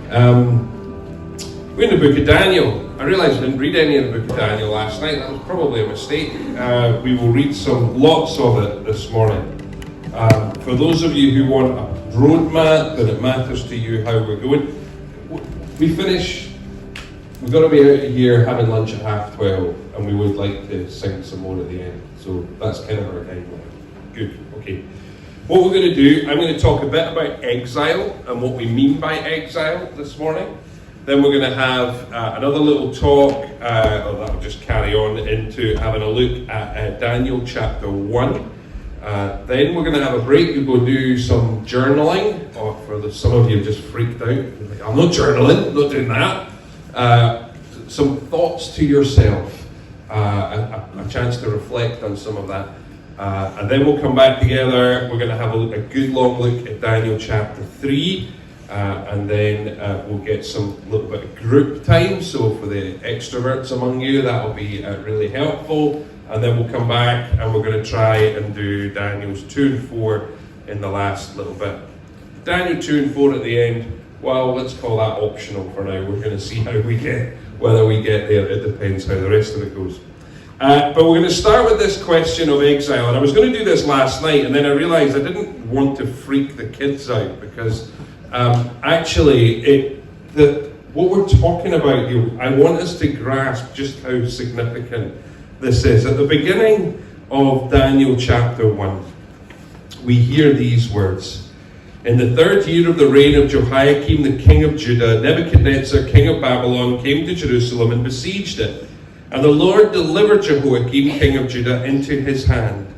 We're in the book of Daniel. I realised I didn't read any of the book of Daniel last night. That was probably a mistake. We will read lots of it this morning. For those of you who want a roadmap and it matters to you how we're going, we've got to be out of here having lunch at 12:30, and we would like to sing some more at the end. So that's kind of our timeline. Good, okay. What we're going to do, I'm going to talk a bit about exile and what we mean by exile this morning. Then we're going to have another little talk, or that'll just carry on into having a look at Daniel chapter 1. Then we're going to have a break. We'll go do some journaling. Or for some of you just freaked out. Like, I'm not journaling, I'm not doing that. Some thoughts to yourself. A chance to reflect on some of that. And then we'll come back together. We're going to have a good long look at Daniel chapter 3. And then we'll get some little bit of group time. So for the extroverts among you, that'll be really helpful. And then we'll come back and we're going to try and do Daniel's 2 and 4 in the last little bit. Daniel 2 and 4 at the end, well, let's call that optional for now. We're going to see whether we get there. It depends how the rest of it goes. But we're going to start with this question of exile. And I was going to do this last night, and then I realised I didn't want to freak the kids out because what we're talking about here, I want us to grasp just how significant this is. At the beginning of Daniel chapter 1, we hear these words. In the 3rd year of the reign of Jehoiakim, the king of Judah, Nebuchadnezzar, king of Babylon, came to Jerusalem and besieged it. And the Lord delivered Jehoiakim, king of Judah, into his hand,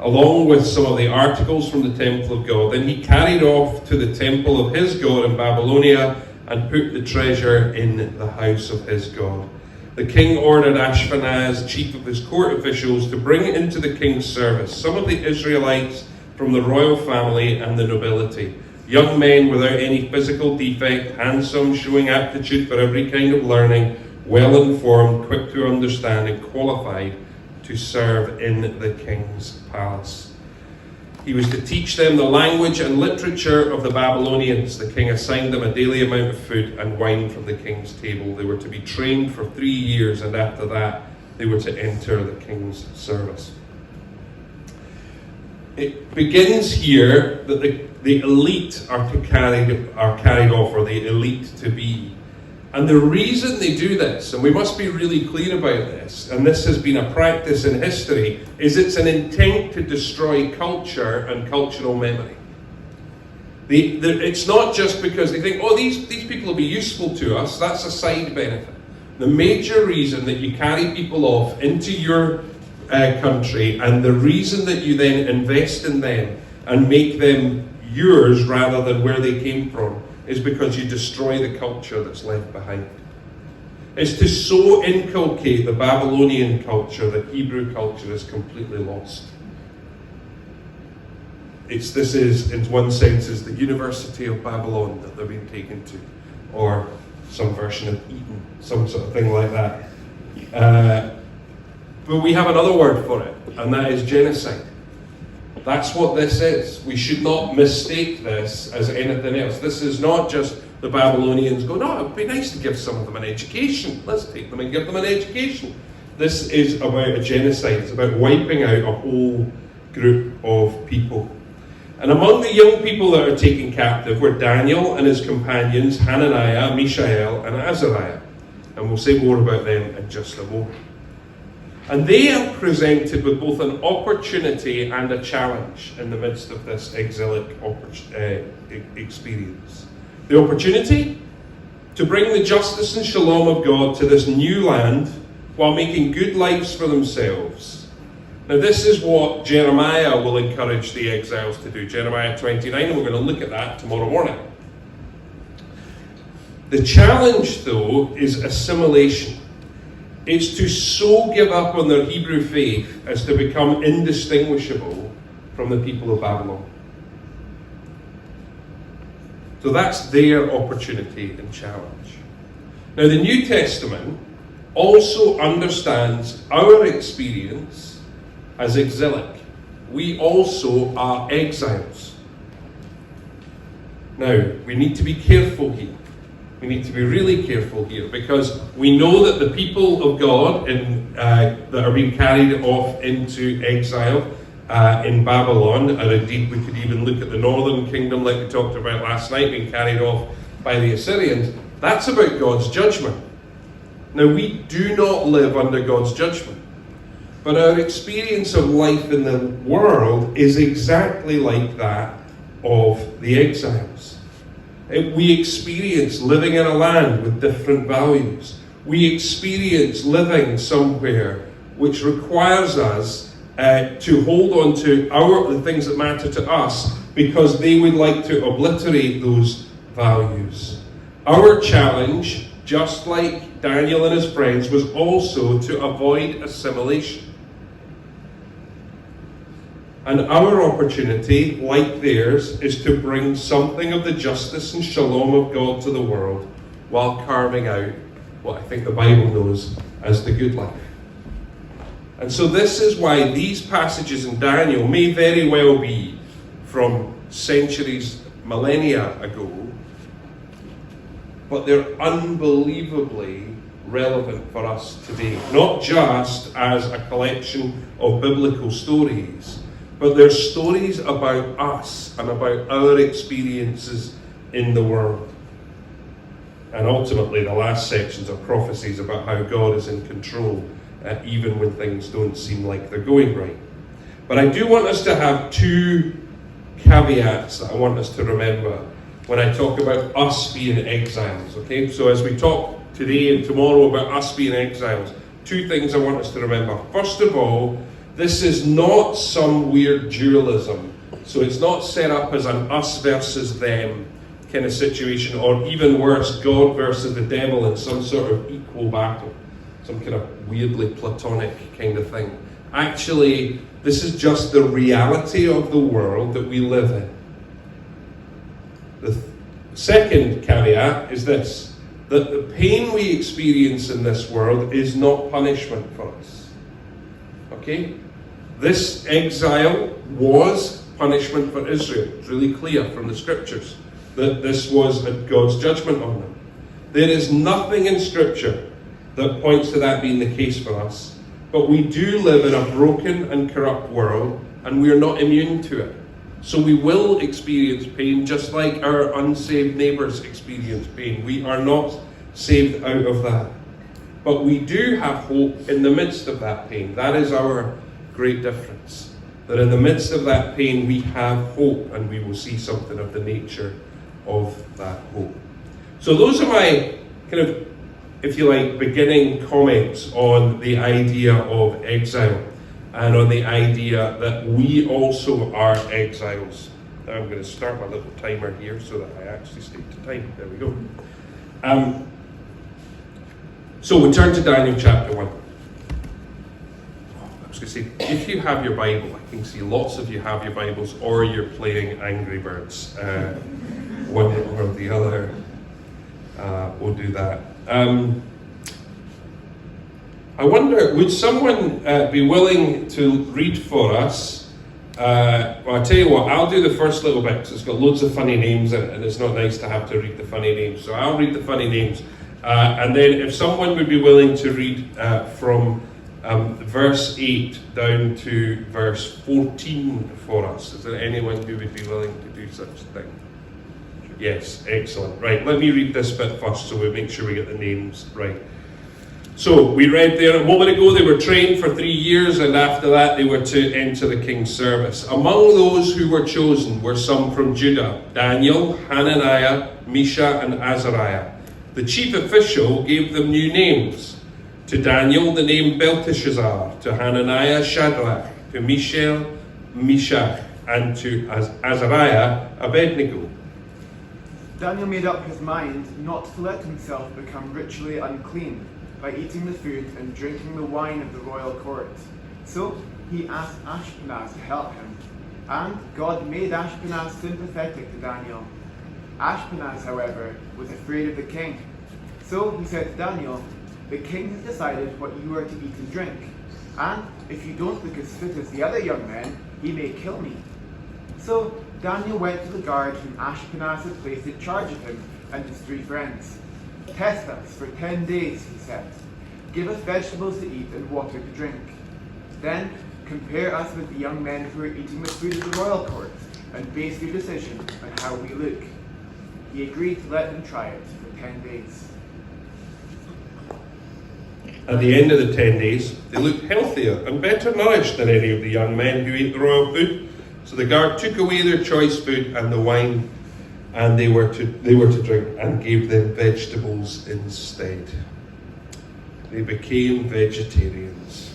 along with some of the articles from the temple of God. Then he carried off to the temple of his God in Babylonia and put the treasure in the house of his God. The king ordered Ashpenaz, chief of his court officials, to bring into the king's service some of the Israelites from the royal family and the nobility, young men without any physical defect, handsome, showing aptitude for every kind of learning, well-informed, quick to understand, and qualified to serve in the king's palace. He was to teach them the language and literature of the Babylonians. The king assigned them a daily amount of food and wine from the king's table. They were to be trained for 3 years, and after that, they were to enter the king's service. It begins here that the elite are carried off, or the elite to be. And the reason they do this, and we must be really clear about this, and this has been a practice in history, is it's an intent to destroy culture and cultural memory. It's not just because they think, these people will be useful to us. That's a side benefit. The major reason that you carry people off into your country, and the reason that you then invest in them and make them yours rather than where they came from, is because you destroy the culture that's left behind. It's to so inculcate the Babylonian culture that Hebrew culture is completely lost. This is, in one sense, is the University of Babylon that they're being taken to, or some version of Eden, some sort of thing like that. But we have another word for it, and that is genocide. That's what this is. We should not mistake this as anything else. This is not just the Babylonians going, it would be nice to give some of them an education. Let's take them and give them an education. This is about a genocide. It's about wiping out a whole group of people. And among the young people that are taken captive were Daniel and his companions, Hananiah, Mishael, and Azariah. And we'll say more about them in just a moment. And they are presented with both an opportunity and a challenge in the midst of this exilic experience. The opportunity to bring the justice and shalom of God to this new land while making good lives for themselves. Now this is what Jeremiah will encourage the exiles to do. Jeremiah 29, and we're going to look at that tomorrow morning. The challenge, though, is assimilation. It's to so give up on their Hebrew faith as to become indistinguishable from the people of Babylon. So that's their opportunity and challenge. Now the New Testament also understands our experience as exilic. We also are exiles. Now, we need to be careful here. We need to be really careful here, because we know that the people of God that are being carried off into exile in Babylon, and indeed we could even look at the northern kingdom like we talked about last night, being carried off by the Assyrians. That's about God's judgment. Now, we do not live under God's judgment, but our experience of life in the world is exactly like that of the exiles. We experience living in a land with different values. We experience living somewhere which requires us to hold on to the things that matter to us, because they would like to obliterate those values. Our challenge, just like Daniel and his friends, was also to avoid assimilation. And our opportunity, like theirs, is to bring something of the justice and shalom of God to the world, while carving out what I think the Bible knows as the good life. And so this is why these passages in Daniel may very well be from centuries, millennia ago, but they're unbelievably relevant for us today. Not just as a collection of biblical stories, but they're stories about us and about our experiences in the world. And ultimately, the last sections are prophecies about how God is in control, even when things don't seem like they're going right. But I do want us to have two caveats that I want us to remember when I talk about us being exiles. Okay, so as we talk today and tomorrow about us being exiles, two things I want us to remember. First of all, this is not some weird dualism. So it's not set up as an us versus them kind of situation, or even worse, God versus the devil in some sort of equal battle. Some kind of weirdly Platonic kind of thing. Actually, this is just the reality of the world that we live in. The second caveat is this, that the pain we experience in this world is not punishment for us. Okay? This exile was punishment for Israel. It's really clear from the scriptures that this was God's judgment on them. There is nothing in scripture that points to that being the case for us. But we do live in a broken and corrupt world, and we are not immune to it. So we will experience pain just like our unsaved neighbours experience pain. We are not saved out of that. But we do have hope in the midst of that pain. That is our great difference. That in the midst of that pain we have hope, and we will see something of the nature of that hope. So those are my kind of, if you like, beginning comments on the idea of exile and on the idea that we also are exiles. Now I'm going to start my little timer here so that I actually stick to time. There we go. So we turn to Daniel chapter 1. I was going to say, if you have your Bible, I can see lots of you have your Bibles, or you're playing Angry Birds. One or the other. We'll do that. I wonder, would someone be willing to read for us? Well, I'll tell you what, I'll do the first little bit, because it's got loads of funny names in it, and it's not nice to have to read the funny names. So I'll read the funny names. And then if someone would be willing to read from verse 8 down to verse 14 for us. Is there anyone who would be willing to do such a thing? Yes, excellent. Right, let me read this bit first so we make sure we get the names right. So, we read there a moment ago, they were trained for 3 years, and after that they were to enter the king's service. Among those who were chosen were some from Judah: Daniel, Hananiah, Mishael, and Azariah. The chief official gave them new names. To Daniel, the name Belteshazzar; to Hananiah, Shadrach; to Mishael, Meshach; and to Azariah, Abednego. Daniel made up his mind not to let himself become ritually unclean by eating the food and drinking the wine of the royal court. So he asked Ashpenaz to help him, and God made Ashpenaz sympathetic to Daniel. Ashpenaz, however, was afraid of the king. So he said to Daniel, "The king has decided what you are to eat and drink, and if you don't look as fit as the other young men, he may kill me." So Daniel went to the guard whom Ashpenaz had placed in charge of him and his 3 friends. "Test us for 10 days, he said. "Give us vegetables to eat and water to drink. Then compare us with the young men who are eating the food of the royal court, and base your decision on how we look." He agreed to let them try it for 10 days. At the end of the 10 days, they looked healthier and better nourished than any of the young men who ate the royal food. So the guard took away their choice food and the wine, and they were to drink, and gave them vegetables instead. They became vegetarians.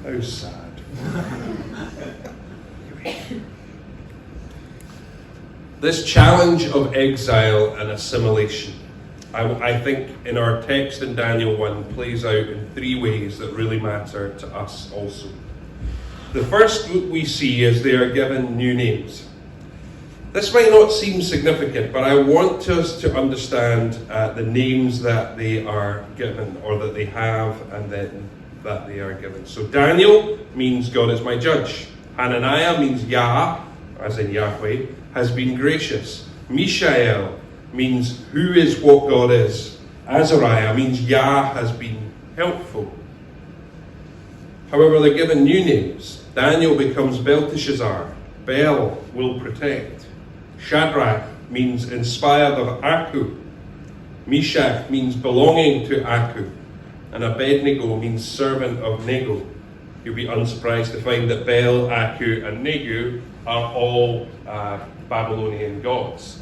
How sad. This challenge of exile and assimilation, I think in our text in Daniel 1, plays out in three ways that really matter to us also. The first we see is they are given new names. This might not seem significant, but I want us to understand the names that they are given, or that they have, and then that they are given. So Daniel means God is my judge. Hananiah means Yah, as in Yahweh, has been gracious. Mishael means who is what God is. Azariah means Yah has been helpful. However, they're given new names. Daniel becomes Belteshazzar. Bel will protect. Shadrach means inspired of Aku. Meshach means belonging to Aku. And Abednego means servant of Nego. You'll be unsurprised to find that Bel, Aku, and Nego are all Babylonian gods.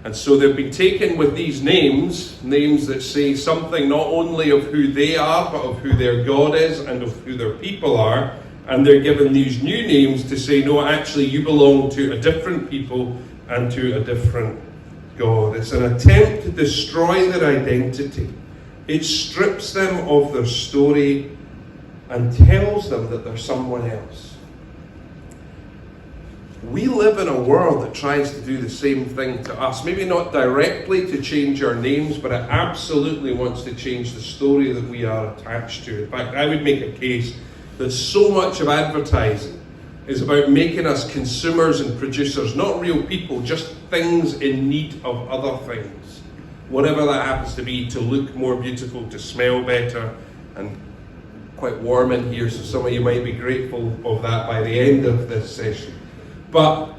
And so they've been taken with these names that say something not only of who they are, but of who their God is and of who their people are. And they're given these new names to say, no, actually you belong to a different people and to a different God. It's an attempt to destroy their identity. It strips them of their story and tells them that they're someone else. We live in a world that tries to do the same thing to us. Maybe not directly to change our names, but it absolutely wants to change the story that we are attached to. In fact, I would make a case that so much of advertising is about making us consumers and producers, not real people, just things in need of other things. Whatever that happens to be, to look more beautiful, to smell better, and quite warm in here, so some of you might be grateful of that by the end of this session. But,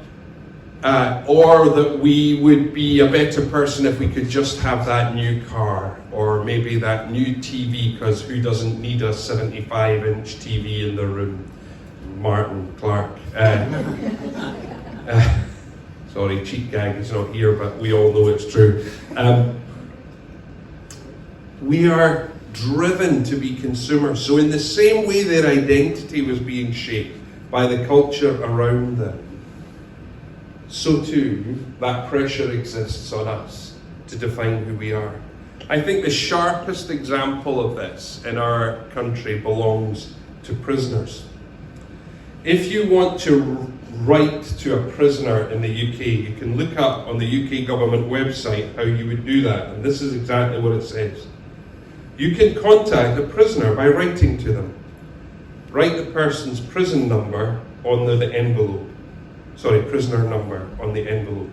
or that we would be a better person if we could just have that new car, or maybe that new TV, because who doesn't need a 75-inch TV in their room? Martin Clark. Sorry, cheap gag, he's not here, but we all know it's true. We are driven to be consumers. So in the same way their identity was being shaped by the culture around them, so too that pressure exists on us to define who we are. I think the sharpest example of this in our country belongs to prisoners. If you want to write to a prisoner in the UK, you can look up on the UK government website how you would do that, and this is exactly what it says. You can contact the prisoner by writing to them. Write the person's prison number on the envelope. Sorry, prisoner number on the envelope.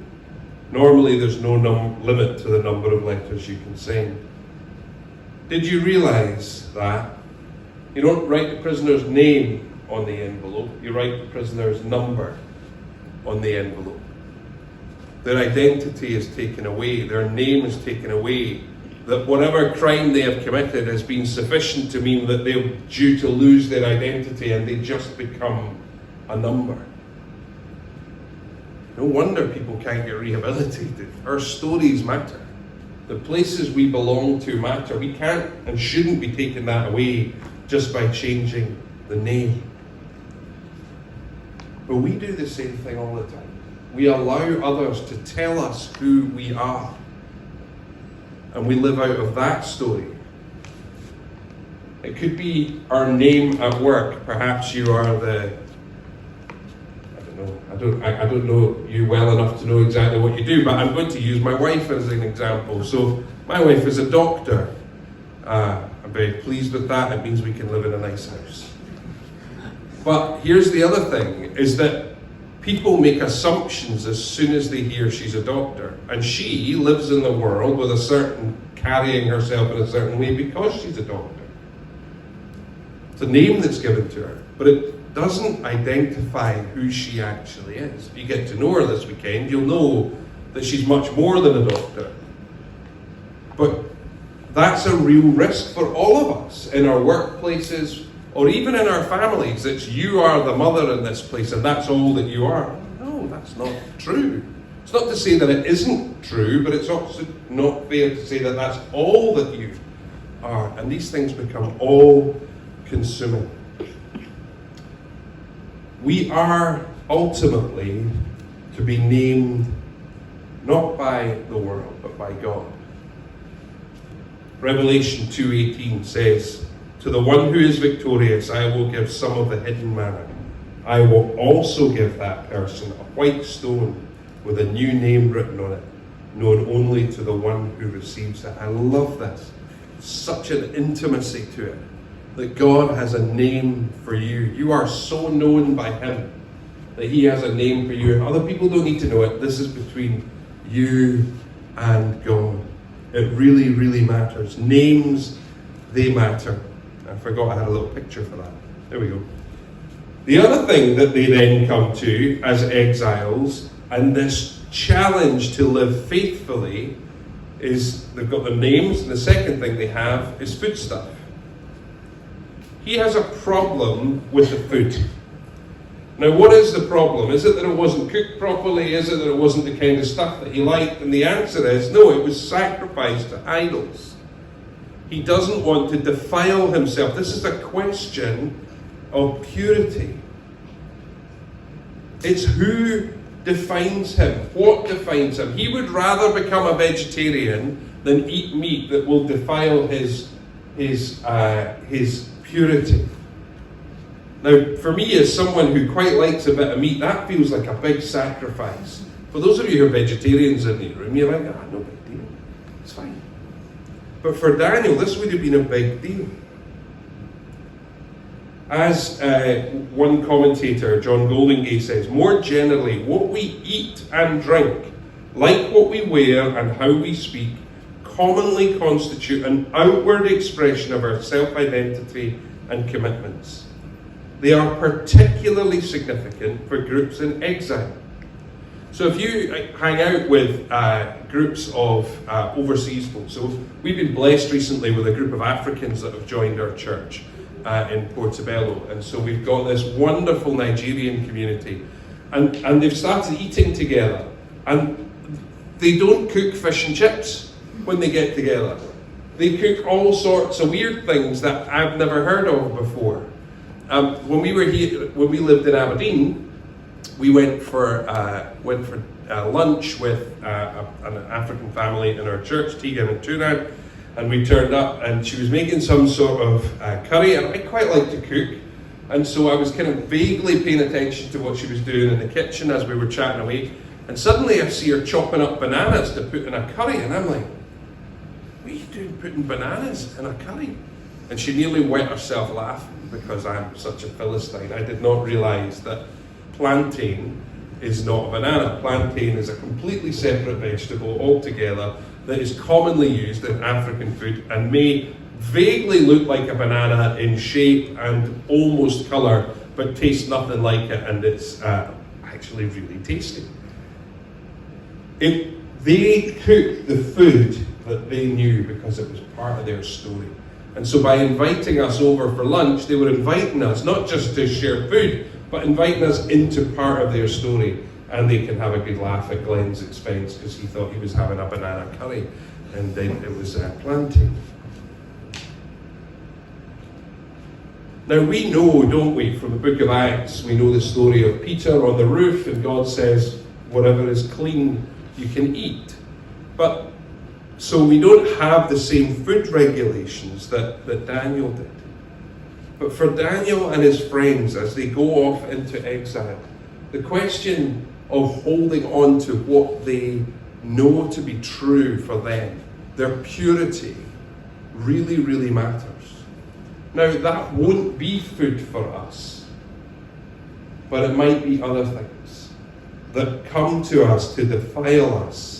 Normally there's no limit to the number of letters you can send. Did you realise that? You don't write the prisoner's name on the envelope, you write the prisoner's number on the envelope. Their identity is taken away, their name is taken away, that whatever crime they have committed has been sufficient to mean that they're due to lose their identity and they just become a number. No wonder people can't get rehabilitated. Our stories matter. The places we belong to matter. We can't and shouldn't be taking that away just by changing the name. But we do the same thing all the time. We allow others to tell us who we are. And we live out of that story. It could be our name at work. Perhaps you are the, I don't know you well enough to know exactly what you do, but I'm going to use my wife as an example. So my wife is a doctor. I'm very pleased with that. It means we can live in a nice house. But here's the other thing, is that people make assumptions as soon as they hear she's a doctor. And she lives in the world with a certain carrying herself in a certain way because she's a doctor. It's a name that's given to her, but it doesn't identify who she actually is. If you get to know her this weekend, you'll know that she's much more than a doctor. But that's a real risk for all of us in our workplaces or even in our families. It's you are the mother in this place and that's all that you are. No, that's not true. It's not to say that it isn't true, but it's also not fair to say that that's all that you are. And these things become all consuming. We are ultimately to be named not by the world, but by God. Revelation 2:18 says, "To the one who is victorious, I will give some of the hidden manna. I will also give that person a white stone with a new name written on it, known only to the one who receives it." I love this. Such an intimacy to it, that God has a name for you. You are so known by Him that He has a name for you. Other people don't need to know it. This is between you and God. It really, really matters. Names, they matter. I forgot I had a little picture for that. There we go. The other thing that they then come to as exiles, and this challenge to live faithfully, is they've got their names, and the second thing they have is food stuff. He has a problem with the food. Now, what is the problem? Is it that it wasn't cooked properly? Is it that it wasn't the kind of stuff that he liked? And the answer is no, it was sacrificed to idols. He doesn't want to defile himself. This is a question of purity. It's who defines him, what defines him. He would rather become a vegetarian than eat meat that will defile his purity. Now, for me, as someone who quite likes a bit of meat, that feels like a big sacrifice. For those of you who are vegetarians in the room, you're like, no big deal. It's fine. But for Daniel, this would have been a big deal. As one commentator, John Goldingay, says, more generally, what we eat and drink, like what we wear and how we speak, commonly constitute an outward expression of our self-identity and commitments. They are particularly significant for groups in exile. So if you hang out with groups of overseas folks, so we've been blessed recently with a group of Africans that have joined our church in Portobello, and so we've got this wonderful Nigerian community, and they've started eating together, and they don't cook fish and chips when they get together. They cook all sorts of weird things that I've never heard of before. When we lived in Aberdeen, we went for lunch with an African family in our church, Tegan and Tunan, and we turned up and she was making some sort of curry, and I quite like to cook, and so I was kind of vaguely paying attention to what she was doing in the kitchen as we were chatting away, and suddenly I see her chopping up bananas to put in a curry, and I'm like, what are you doing putting bananas in a curry? And she nearly wet herself laughing because I'm such a Philistine. I did not realise that plantain is not a banana. Plantain is a completely separate vegetable altogether that is commonly used in African food and may vaguely look like a banana in shape and almost colour, but tastes nothing like it, and it's actually really tasty. They cooked the food that they knew because it was part of their story. And so by inviting us over for lunch, they were inviting us not just to share food, but inviting us into part of their story. And they can have a good laugh at Glenn's expense because he thought he was having a banana curry, and then it was plantain. Now we know, don't we, from the book of Acts, we know the story of Peter on the roof, and God says, whatever is clean, you can eat. But so we don't have the same food regulations that Daniel did. But for Daniel and his friends, as they go off into exile, the question of holding on to what they know to be true for them, their purity, really, really matters. Now, that won't be food for us, but it might be other things that come to us to defile us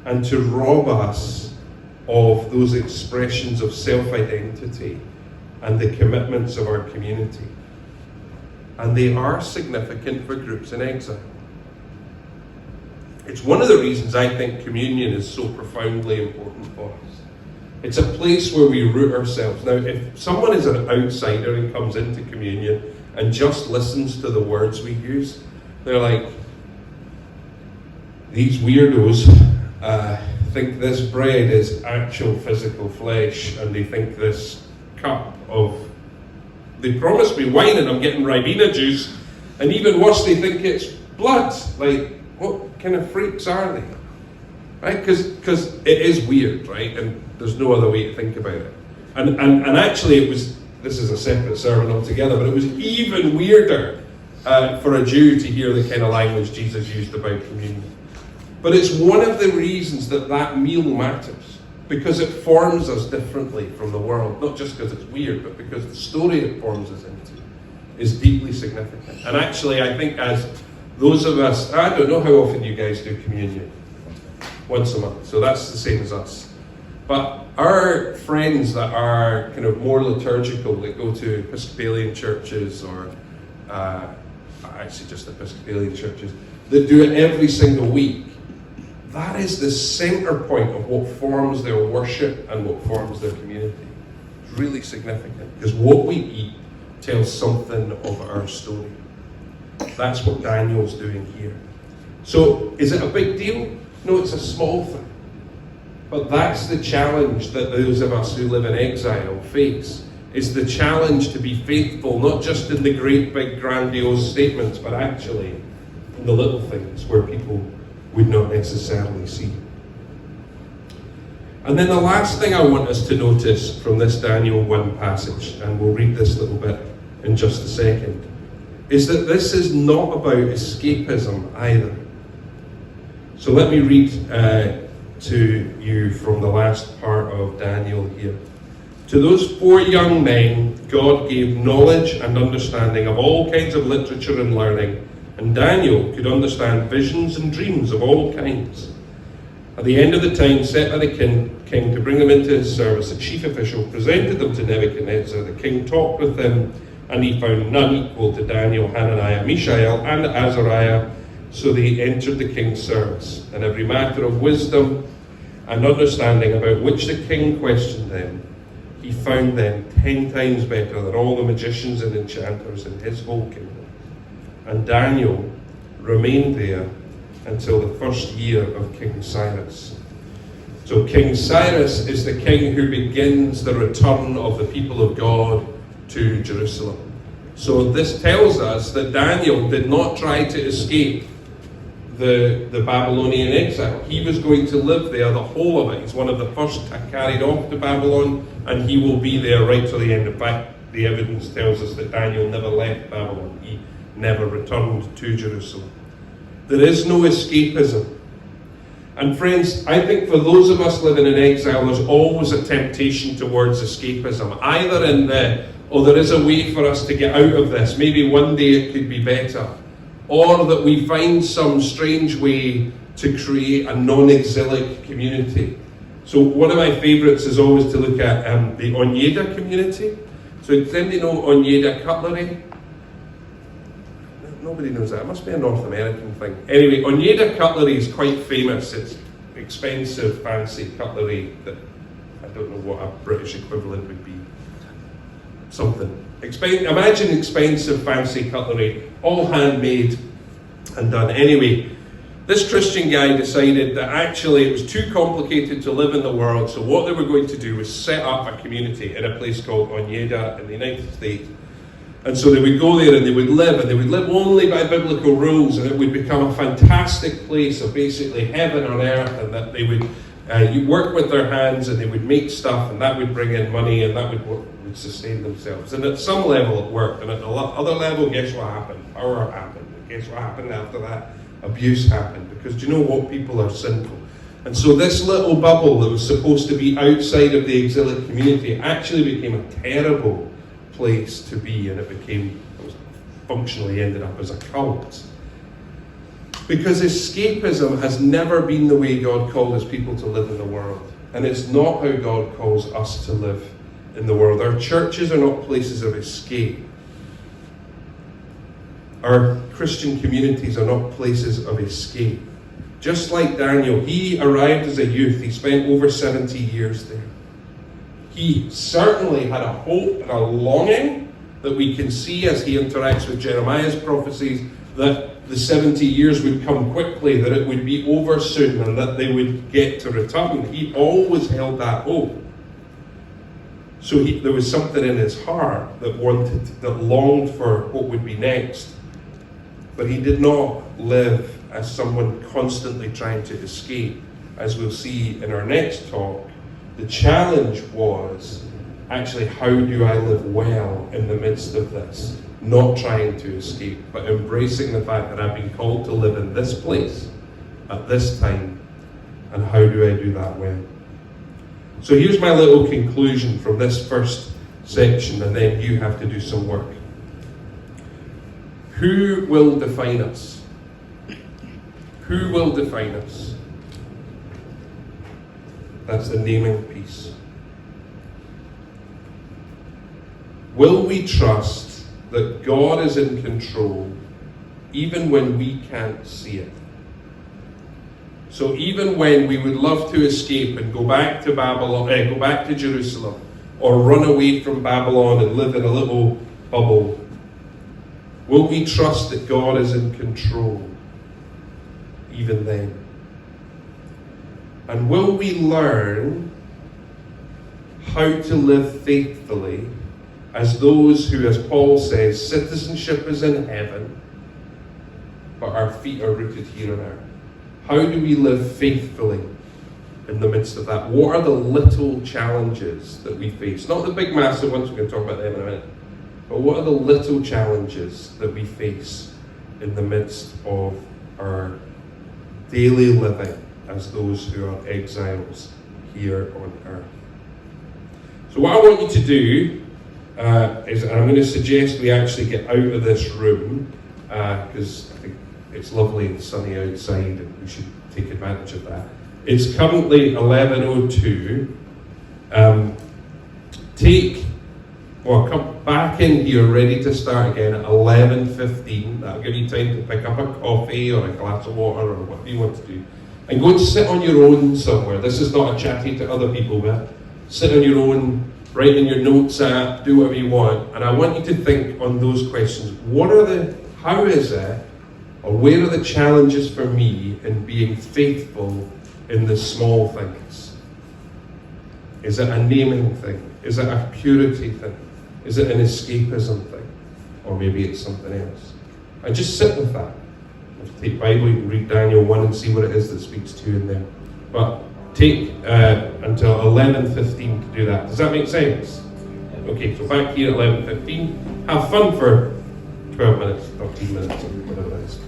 and to rob us of those expressions of self-identity and the commitments of our community. And they are significant for groups in exile. It's one of the reasons I think communion is so profoundly important for us. It's a place where we root ourselves. Now, if someone is an outsider and comes into communion and just listens to the words we use, they're like, these weirdos think this bread is actual physical flesh, and they think this cup of, they promised me wine and I'm getting Ribena juice, and even worse, they think it's blood. Like, what kind of freaks are they? Right? Because it is weird, right? And there's no other way to think about it. And actually, it was, this is a separate sermon altogether, but it was even weirder for a Jew to hear the kind of language Jesus used about communion. But it's one of the reasons that meal matters, because it forms us differently from the world, not just because it's weird, but because the story it forms us into is deeply significant. And actually, I think as those of us, I don't know how often you guys do communion. Once a month, so that's the same as us. But our friends that are kind of more liturgical, that go to Episcopalian churches or actually just Episcopalian churches, that do it every single week, that is the center point of what forms their worship and what forms their community. It's really significant, because what we eat tells something of our story. That's what Daniel's doing here. So, is it a big deal? No, it's a small thing. But that's the challenge that those of us who live in exile face, is the challenge to be faithful, not just in the great big grandiose statements, but actually in the little things where people would not necessarily see. And then the last thing I want us to notice from this Daniel 1 passage, and we'll read this little bit in just a second, is that this is not about escapism either. So let me read to you from the last part of Daniel here. To those 4 young men, God gave knowledge and understanding of all kinds of literature and learning, and Daniel could understand visions and dreams of all kinds. At the end of the time set by the king to bring them into his service, a chief official presented them to Nebuchadnezzar. The king talked with them, and he found none equal to Daniel, Hananiah, Mishael, and Azariah. So they entered the king's service, and every matter of wisdom and understanding about which the king questioned them, he found them 10 times better than all the magicians and enchanters in his whole kingdom. And Daniel remained there until the first year of King Cyrus. So King Cyrus is the king who begins the return of the people of God to Jerusalem. So this tells us that Daniel did not try to escape the Babylonian exile. He was going to live there, the whole of it. He's one of the first carried off to Babylon, and he will be there right to the end. In fact, the evidence tells us that Daniel never left Babylon. He never returned to Jerusalem. There is no escapism. And friends, I think for those of us living in exile, there's always a temptation towards escapism. Either in there is a way for us to get out of this. Maybe one day it could be better. Or that we find some strange way to create a non-exilic community. So one of my favourites is always to look at the Onyeda community. So does anybody know Onyeda cutlery? Nobody knows that. It must be a North American thing. Anyway, Onyeda cutlery is quite famous. It's expensive, fancy cutlery that I don't know what a British equivalent would be. Something. Imagine expensive, fancy cutlery, all handmade and done. Anyway, this Christian guy decided that actually it was too complicated to live in the world, so what they were going to do was set up a community in a place called Onyeda in the United States. And so they would go there and they would live only by biblical rules, and it would become a fantastic place of basically heaven on earth, and that they would work with their hands and they would make stuff, and that would bring in money, and that would sustain themselves. And at some level it worked, and at another level, guess what happened? Power happened. And guess what happened after that? Abuse happened. Because do you know what? People are sinful. And so this little bubble that was supposed to be outside of the exilic community actually became a terrible place to be, and it functionally ended up as a cult. Because escapism has never been the way God called his people to live in the world. And it's not how God calls us to live in the world. Our churches are not places of escape. Our Christian communities are not places of escape. Just like Daniel, he arrived as a youth. He spent over 70 years there. He certainly had a hope and a longing that we can see as he interacts with Jeremiah's prophecies, that the 70 years would come quickly, that it would be over soon, and that they would get to return. He always held that hope. So there was something in his heart that longed for what would be next. But he did not live as someone constantly trying to escape. As we'll see in our next talk, the challenge was actually, how do I live well in the midst of this? Not trying to escape, but embracing the fact that I've been called to live in this place at this time, and how do I do that well? So here's my little conclusion from this first section, and then you have to do some work. Who will define us? Who will define us? That's the naming piece. Will we trust that God is in control even when we can't see it? So even when we would love to escape and go back to Babylon, go back to Jerusalem, or run away from Babylon and live in a little bubble, will we trust that God is in control even then? And will we learn how to live faithfully as those who, as Paul says, citizenship is in heaven, but our feet are rooted here on earth? How do we live faithfully in the midst of that? What are the little challenges that we face? Not the big, massive ones, we're going to talk about them in a minute. But what are the little challenges that we face in the midst of our daily living as those who are exiles here on earth? So what I want you to do is, and I'm going to suggest we actually get out of this room, because I think it's lovely and sunny outside and we should take advantage of that. It's currently 11:02. Come back in here ready to start again at 11:15. That'll give you time to pick up a coffee or a glass of water or whatever you want to do. And go and sit on your own somewhere. This is not a chatty to other people, but sit on your own, write in your notes app, do whatever you want. And I want you to think on those questions. How is it, or where are the challenges for me in being faithful in the small things? Is it a naming thing? Is it a purity thing? Is it an escapism thing? Or maybe it's something else. And just sit with that. If you take Bible, you can read Daniel 1 and see what it is that speaks to you in there. But take until 11:15 to do that. Does that make sense? Okay, so back here at 11:15. Have fun for 12 minutes, 13 minutes, or whatever it is.